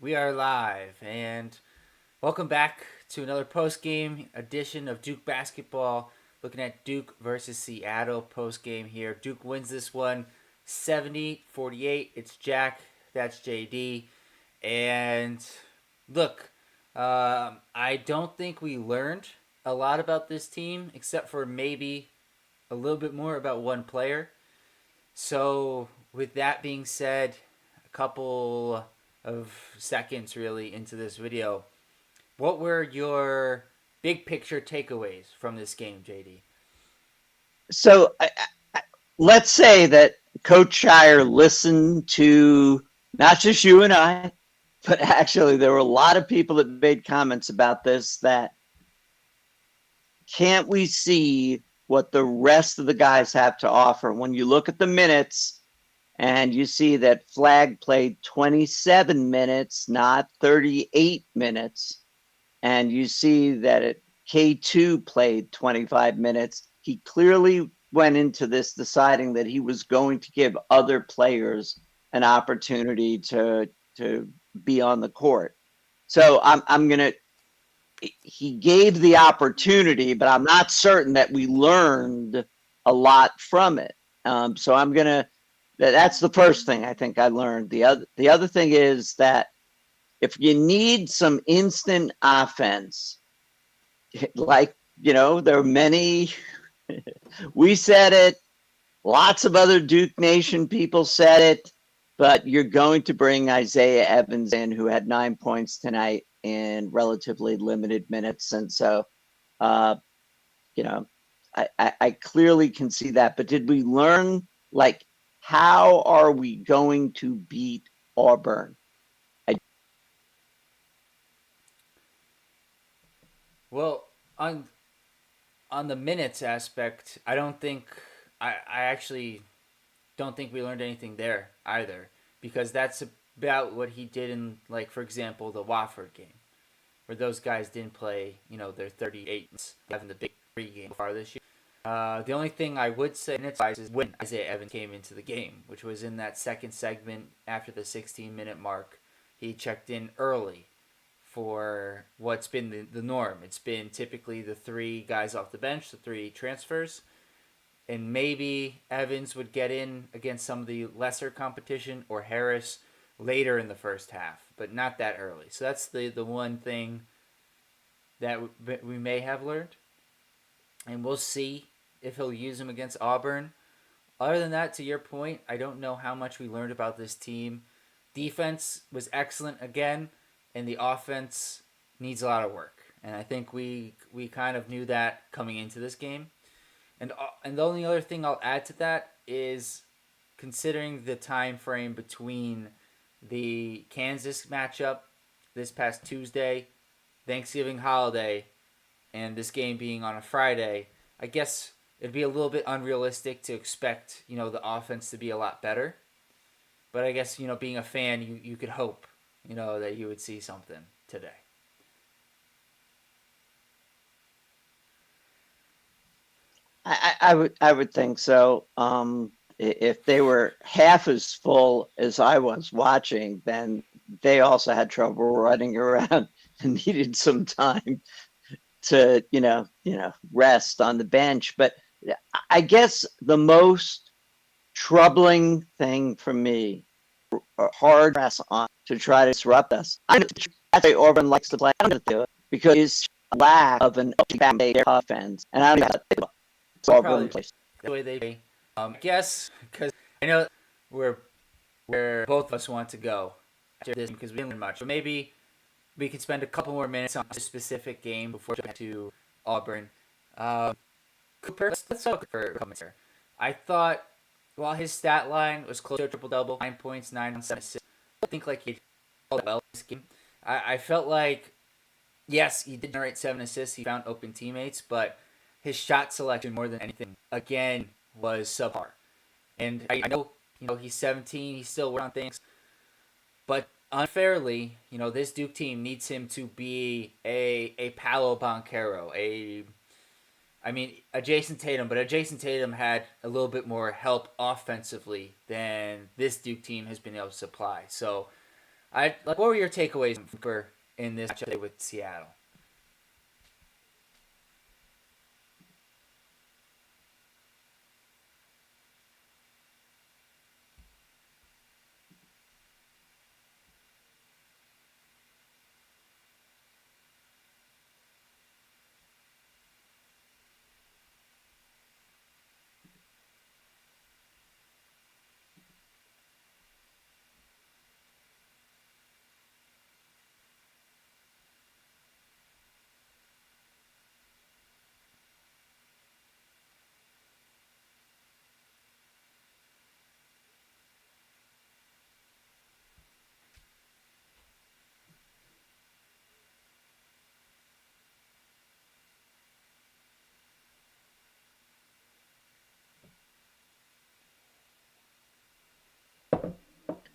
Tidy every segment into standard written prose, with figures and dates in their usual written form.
We are live, and welcome back to another post-game edition of Duke basketball. Looking at Duke versus Seattle post-game here. Duke wins this one 70-48. It's Jack, that's JD. And look, I don't think we learned a lot about this team, except for maybe a little bit more about one player. So, with that being said, a couple of seconds really into this video, what were your big picture takeaways from this game, JD? So let's say that Coach Shire listened to not just you and I, but actually there were a lot of people that made comments about this that can't we see what the rest of the guys have to offer? When you look at the minutes and you see that Flag played 27 minutes, not 38 minutes, and you see that K2 played 25 minutes, he clearly went into this deciding that he was going to give other players an opportunity to be on the court. So I'm gonna he gave the opportunity, but I'm not certain that we learned a lot from it. So I'm gonna that's the first thing I think I learned. The other thing is that if you need some instant offense, like there are many. We said it. Lots of other Duke Nation people said it, but you're going to bring Isaiah Evans in, who had 9 points tonight in relatively limited minutes, and so uh, you know, I clearly can see that. But did we learn, like, how are we going to beat Auburn? I, Well, on on the minutes aspect, I actually don't think we learned anything there either, because that's about what he did in, like, for example, the Wofford game, where those guys didn't play, their 38 having the big three game far this year. The only thing I would say minutes wise is when Isaiah Evans came into the game, which was in that second segment after the 16-minute mark. He checked in early for what's been the norm. It's been typically the three guys off the bench, the three transfers, and maybe Evans would get in against some of the lesser competition, or Harris later in the first half, but not that early. So that's the one thing that we may have learned, and we'll see if he'll use him against Auburn. Other than that, to your point, I don't know how much we learned about this team. Defense was excellent again, and the offense needs a lot of work. And I think we kind of knew that coming into this game. And the only other thing I'll add to that is, considering the time frame between the Kansas matchup this past Tuesday, Thanksgiving holiday, and this game being on a Friday, I guess it'd be a little bit unrealistic to expect, the offense to be a lot better. But I guess, being a fan, you could hope, that you would see something today. I would think so. If they were half as full as I was watching, then they also had trouble running around and needed some time to rest on the bench. But I guess the most troubling thing for me, a hard press on to try to disrupt us. I know that's why Auburn likes to play. I'm going to do it because it's a lack of an offense, and I don't know That's Auburn probably plays. the way they play. I guess, because I know where where both of us want to go after this, because we didn't learn much. So maybe we could spend a couple more minutes on this specific game before we get to Auburn. Um, Cooper, let's talk for a couple minutes here. I thought, while his stat line was close to a triple double, 9 points, 9 on 7 assists, I think like he did all well in this game. I felt like, yes, he did generate 7 assists. He found open teammates, but his shot selection, more than anything, again, was subpar. And I know, he's 17. He's still working on things, but unfairly, this Duke team needs him to be a Paolo Banchero, a Jason Tatum, but a Jason Tatum had a little bit more help offensively than this Duke team has been able to supply. So I like. What were your takeaways for in this matchup with Seattle?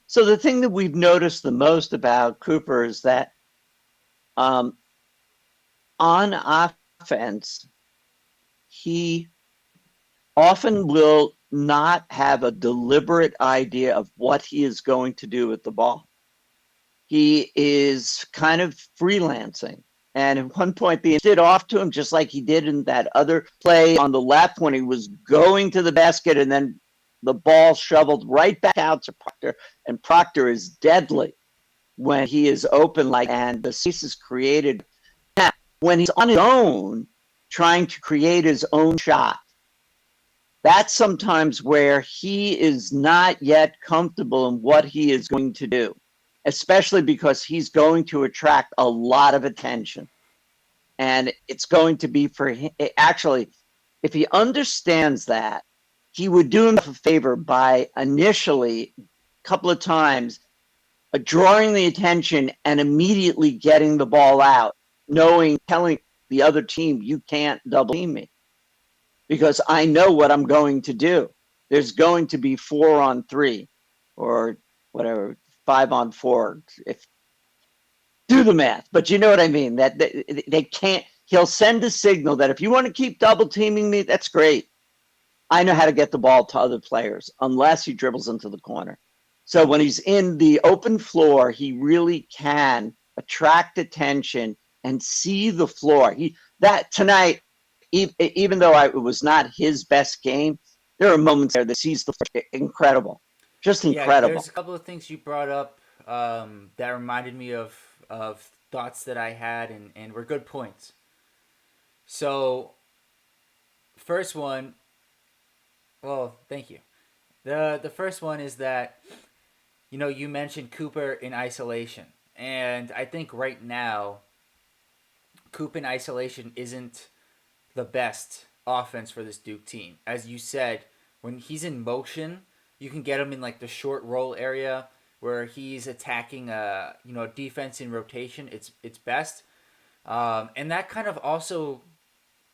So the thing that we've noticed the most about Cooper is that um, on offense, he often will not have a deliberate idea of what he is going to do with the ball. He is kind of freelancing. And at one point, the did off to him just like he did in that other play on the left when he was going to the basket and then the ball shoveled right back out to Proctor. And Proctor is deadly when he is open like and the space is created. Now, when he's on his own, trying to create his own shot, that's sometimes where he is not yet comfortable in what he is going to do, especially because he's going to attract a lot of attention. And it's going to be for him. Actually, if he understands that, he would do himself a favor by initially, a couple of times, drawing the attention and immediately getting the ball out, telling the other team, you can't double team me because I know what I'm going to do. There's going to be 4-on-3 or whatever, 5-on-4. If do the math, but you know what I mean. That they can't. He'll send a signal that if you want to keep double teaming me, that's great. I know how to get the ball to other players unless he dribbles into the corner. So when he's in the open floor, he really can attract attention and see the floor. That tonight, even though it was not his best game, there are moments there that sees the floor. Incredible, just Yeah, there's incredible. a couple of things you brought up that reminded me of thoughts that I had and were good points. So first one, well, thank you. The first one is that you mentioned Cooper in isolation, and I think right now Coop in isolation isn't the best offense for this Duke team. As you said, when he's in motion, you can get him in like the short roll area where he's attacking a defense in rotation. It's best, and that kind of also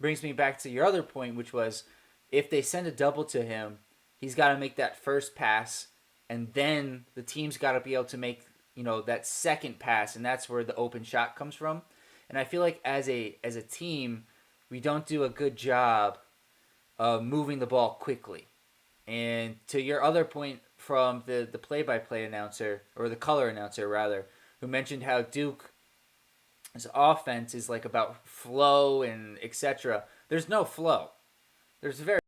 brings me back to your other point, which was if they send a double to him, he's got to make that first pass, and then the team's got to be able to make that second pass, and that's where the open shot comes from. And I feel like as a team, we don't do a good job of moving the ball quickly. And to your other point from the play by play announcer or the color announcer rather, who mentioned how Duke's offense is like about flow and etc. There's no flow. There's very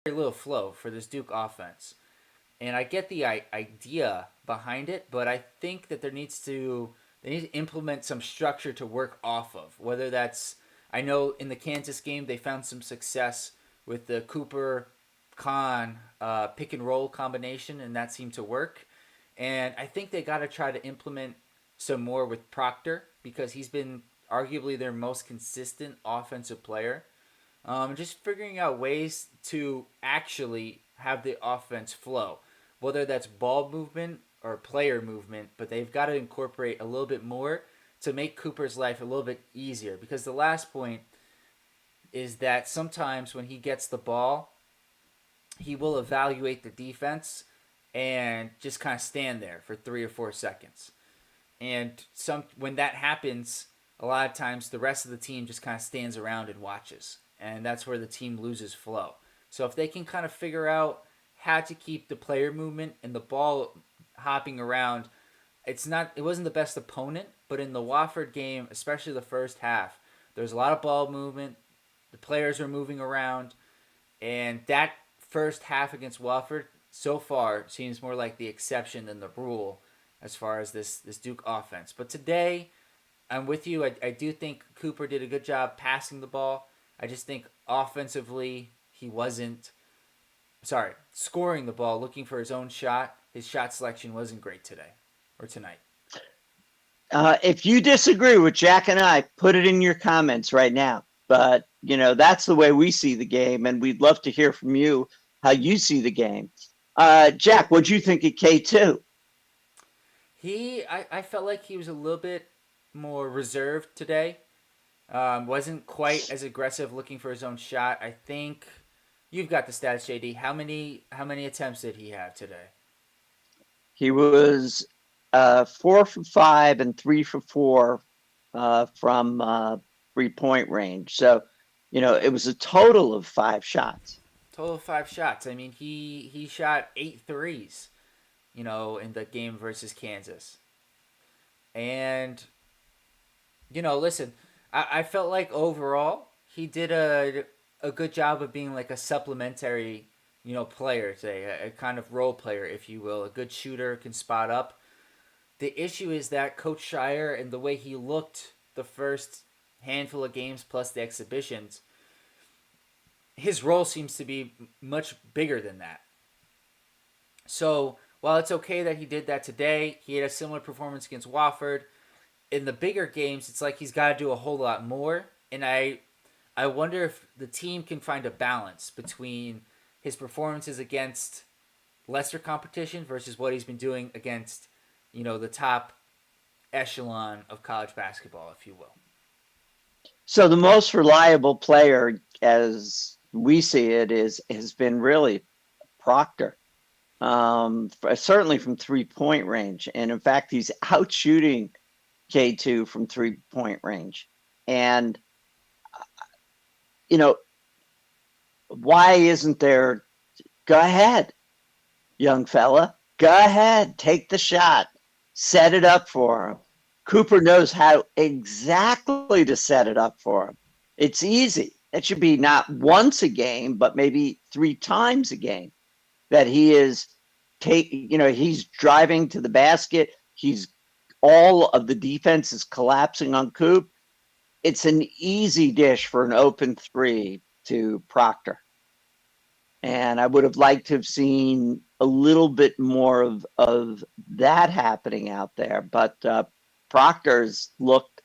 little flow for this Duke offense. And I get the idea behind it, but I think that they need to implement some structure to work off of. Whether that's I know in the Kansas game they found some success with the Cooper Khan pick and roll combination, and that seemed to work. And I think they got to try to implement some more with Proctor because he's been arguably their most consistent offensive player. Just figuring out ways to actually have the offense flow, whether that's ball movement or player movement, but they've got to incorporate a little bit more to make Cooper's life a little bit easier. Because the last point is that sometimes when he gets the ball, he will evaluate the defense and just kind of stand there for 3 or 4 seconds. And when that happens, a lot of times the rest of the team just kind of stands around and watches, and that's where the team loses flow. So if they can kind of figure out how to keep the player movement and the ball hopping around, it wasn't the best opponent, but in the Wofford game, especially the first half, there was a lot of ball movement. The players were moving around, and that first half against Wofford so far seems more like the exception than the rule as far as this Duke offense. But today, I'm with you. I do think Cooper did a good job passing the ball. I just think offensively he wasn't scoring the ball, looking for his own shot. His shot selection wasn't great today or tonight. If you disagree with Jack and I, put it in your comments right now. But, that's the way we see the game, and we'd love to hear from you how you see the game. Jack, what'd you think of K2? I felt like he was a little bit more reserved today. Wasn't quite as aggressive looking for his own shot. I think you've got the stats, JD. How many attempts did he have today? He was 4 for 5 and 3 for 4 from 3-point range. So, it was a total of 5 shots. Total of 5 shots. I mean, he shot 8 threes, in the game versus Kansas. And, listen, I felt like overall he did a good job of being like a supplementary, player today, a kind of role player, if you will, a good shooter, can spot up. The issue is that Coach Shire and the way he looked the first handful of games plus the exhibitions, his role seems to be much bigger than that. So while it's okay that he did that today, he had a similar performance against Wofford. In the bigger games, it's like he's got to do a whole lot more. And I wonder if the team can find a balance between his performances against lesser competition versus what he's been doing against, the top echelon of college basketball, if you will. So the most reliable player, as we see it, has been really Proctor. Certainly from 3-point range. And in fact, he's out shooting K2 from 3-point range. And, why isn't there, go ahead, young fella, go ahead, take the shot, set it up for him. Cooper knows how exactly to set it up for him. It's easy. It should be not once a game, but maybe 3 times a game that he is he's driving to the basket. All of the defense is collapsing on Coop. It's an easy dish for an open 3 to Proctor. And I would have liked to have seen a little bit more of that happening out there. But Proctor's looked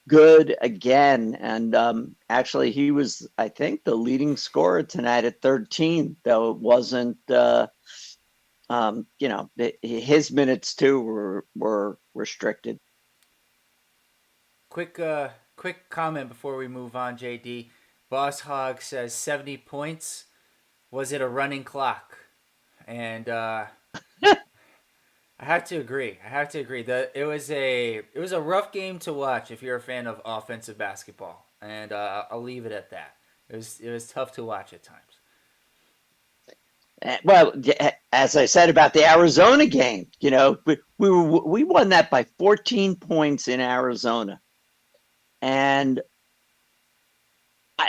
good again. And actually, he was, I think, the leading scorer tonight at 13, though it wasn't, his minutes too were restricted. Quick comment before we move on, JD. Boss Hog says 70 points. Was it a running clock? And I have to agree. That it was a rough game to watch if you're a fan of offensive basketball, and I'll leave it at that. It was tough to watch at times. Well, as I said about the Arizona game, we won that by 14 points in Arizona, and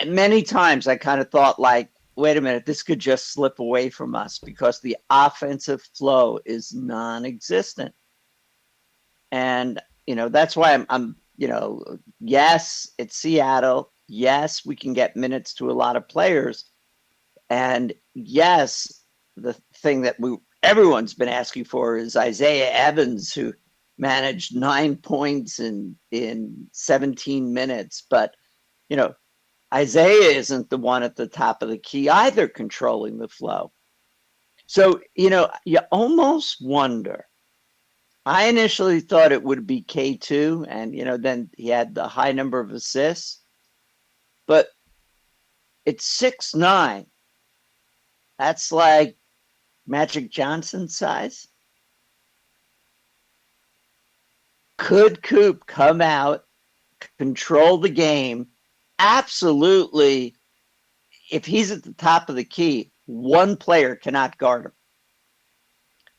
many times I kind of thought, like, wait a minute, this could just slip away from us because the offensive flow is non-existent. And, that's why I'm yes, it's Seattle. Yes, we can get minutes to a lot of players. And yes, the thing that everyone's been asking for is Isaiah Evans, who managed 9 points in 17 minutes. But, you know, Isaiah isn't the one at the top of the key either, controlling the flow. So, you almost wonder. I initially thought it would be K2, and, then he had the high number of assists. But it's 6'9". That's like Magic Johnson size. Could Coop come out, control the game? Absolutely. If he's at the top of the key, one player cannot guard him.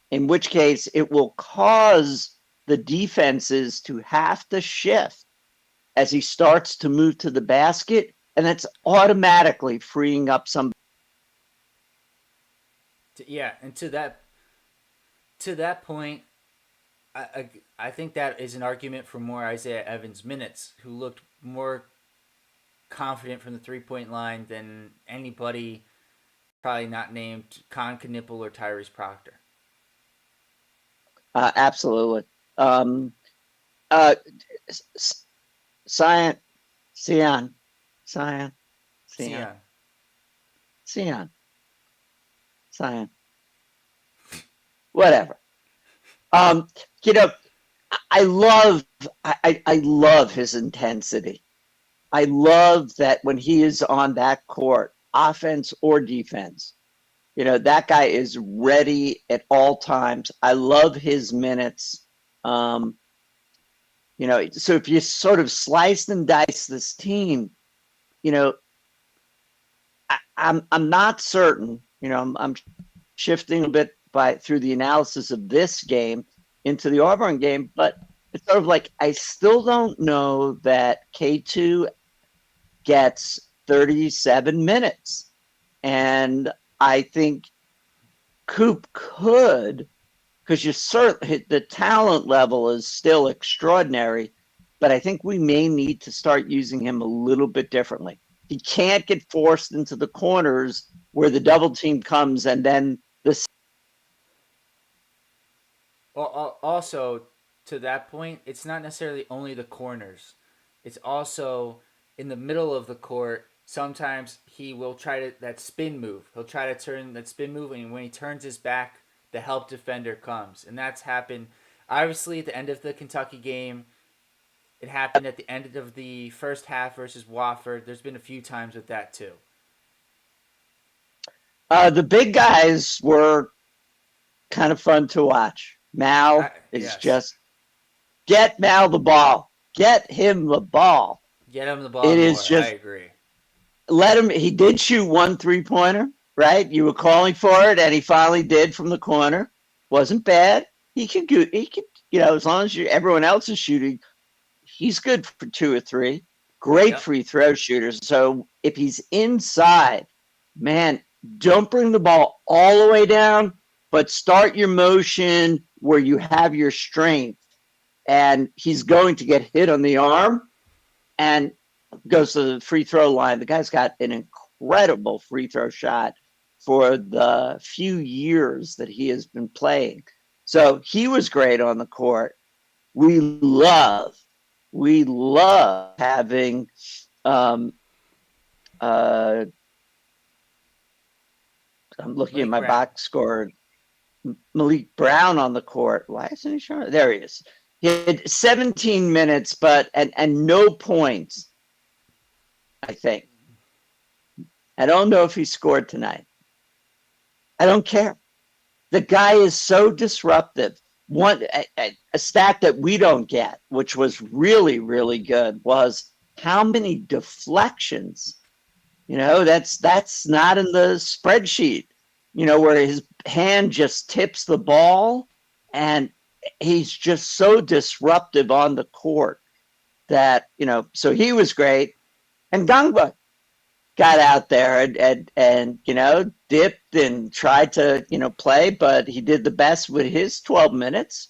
In which case, it will cause the defenses to have to shift as he starts to move to the basket, and that's automatically freeing up some. Yeah, and to that point, I think that is an argument for more Isaiah Evans minutes, who looked more confident from the 3-point line than anybody, probably not named Con Knipple or Tyrese Proctor. Absolutely. Sion. Whatever. I love his intensity. I love that when he is on that court, offense or defense, that guy is ready at all times. I love his minutes. So if you sort of slice and dice this team, I'm not certain. I'm shifting a bit through the analysis of this game into the Auburn game, but it's sort of like I still don't know that K2 gets 37 minutes. And I think Coop could, because the talent level is still extraordinary, but I think we may need to start using him a little bit differently. He can't get forced into the corners where the double team comes and then the. Well, also, to that point, it's not necessarily only the corners. It's also in the middle of the court. Sometimes he will try that spin move. He'll try to turn that spin move, and when he turns his back, the help defender comes. And that's happened, obviously, at the end of the Kentucky game. It happened at the end of the first half versus Wofford. There's been a few times with that, too. The big guys were kind of fun to watch. Mal is just get Mal the ball. Get him the ball. Get him the ball. It is just. I agree. Let him. He did shoot 1 3-pointer, right? You were calling for it, and he finally did from the corner. Wasn't bad. He could. As long as everyone else is shooting, he's good for 2 or 3. Great free throw shooters. So if he's inside, man, don't bring the ball all the way down, but start your motion where you have your strength. And he's going to get hit on the arm and goes to the free throw line. The guy's got an incredible free throw shot for the few years that he has been playing. So he was great on the court. We love having I'm looking at my box score. Malik Brown on the court. Why isn't he showing? There he is. He had 17 minutes, and no points, I think. I don't know if he scored tonight. I don't care. The guy is so disruptive. A stat that we don't get, which was really, really good, was how many deflections. That's not in the spreadsheet. Where his hand just tips the ball, and he's just so disruptive on the court that, so he was great. And Gangba got out there and dipped and tried to, play, but he did the best with his 12 minutes.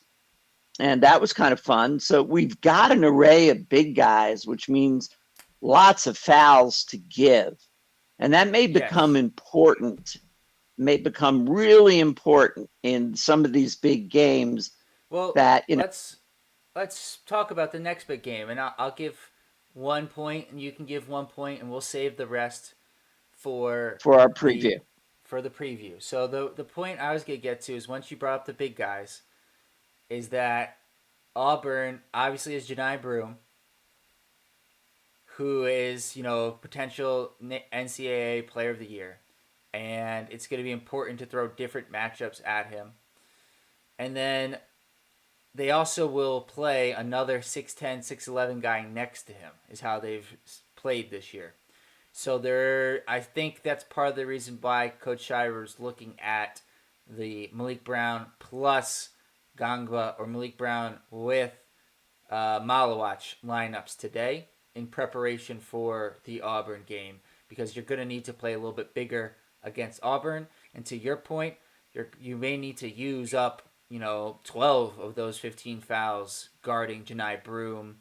And that was kind of fun. So we've got an array of big guys, which means lots of fouls to give. And that may become Yes. important, may become really important in some of these big games Well, that, let's talk about the next big game, and I'll give 1 point, and you can give 1 point, and we'll save the rest for for our the preview. preview. So the point I was gonna get to is once you brought up the big guys, is that Auburn obviously is Janai Broom, who is potential NCAA Player of the Year, and it's going to be important to throw different matchups at him. And then they also will play another 6'10", 6'11" guy next to him, is how they've played this year. So I think that's part of the reason why Coach Shiver's looking at the Malik Brown plus Gangba, or Malik Brown with Malawach lineups today in preparation for the Auburn game, because you're going to need to play a little bit bigger against Auburn. And to your point, you may need to use up 12 of those 15 fouls guarding Janai Broom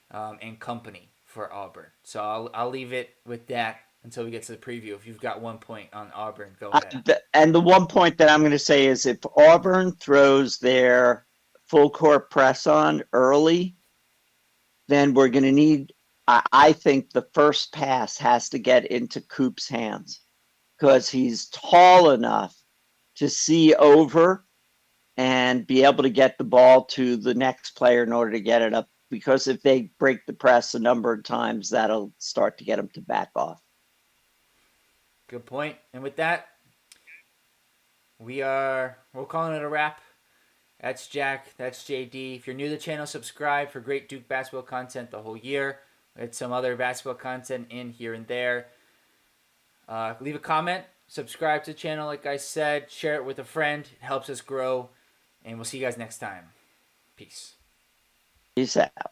and company for Auburn. So I'll leave it with that until we get to the preview. If you've got 1 point on Auburn, go ahead. And the one point that I'm going to say is if Auburn throws their full court press on early, then we're going to need, I think the first pass has to get into Coop's hands because he's tall enough to see over and be able to get the ball to the next player in order to get it up. Because if they break the press a number of times, that'll start to get them to back off. Good point. And with that, we're calling it a wrap. That's Jack. That's JD. If you're new to the channel, subscribe for great Duke basketball content the whole year. We had some other basketball content in here and there. Leave a comment. Subscribe to the channel, like I said. Share it with a friend. It helps us grow. And we'll see you guys next time. Peace. Peace out.